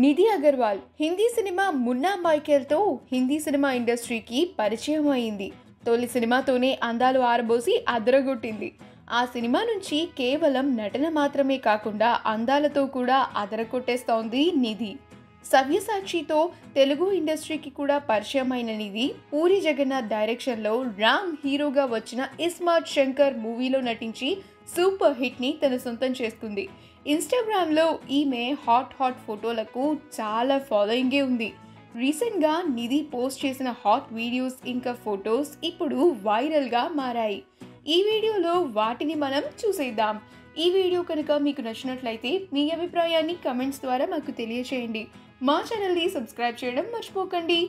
Nidhi Agarwal Hindi cinema Munna మైకేల్తో Hindi cinema ఇండస్ట్రీకి పరిచయం అయింది. తొలి సినిమాతోనే అందాలు ఆరబోసి అదరగొట్టింది. ఆ సినిమా నుంచి కేవలం నటన మాత్రమే కాకుండా అందాలతో కూడా అదరగొట్టేస్తోంది నిధి. సవ్యసాచితో తెలుగు ఇండస్ట్రీకి కూడా పరిచయమైన నిధి పూరి జగన్నాథ్ డైరెక్షన్లో రామ్ హీరోగా వచ్చిన ఇస్మార్ట్ శంకర్ మూవీలో నటించి సూపర్ హిట్ని తన సొంతం చేసుకుంది. ఇన్స్టాగ్రామ్లో ఈమె హాట్ ఫోటోలకు చాలా ఫాలోయింగే ఉంది. రీసెంట్గా నిధి పోస్ట్ చేసిన హాట్ వీడియోస్ ఇంకా ఫొటోస్ ఇప్పుడు వైరల్గా మారాయి. ఈ వీడియోలో వాటిని మనం చూసేద్దాం. ఈ వీడియో కనుక మీకు నచ్చినట్లయితే మీ అభిప్రాయాన్ని కమెంట్స్ ద్వారా మాకు తెలియచేయండి. మా ఛానల్ని సబ్స్క్రైబ్ చేయడం మర్చిపోకండి.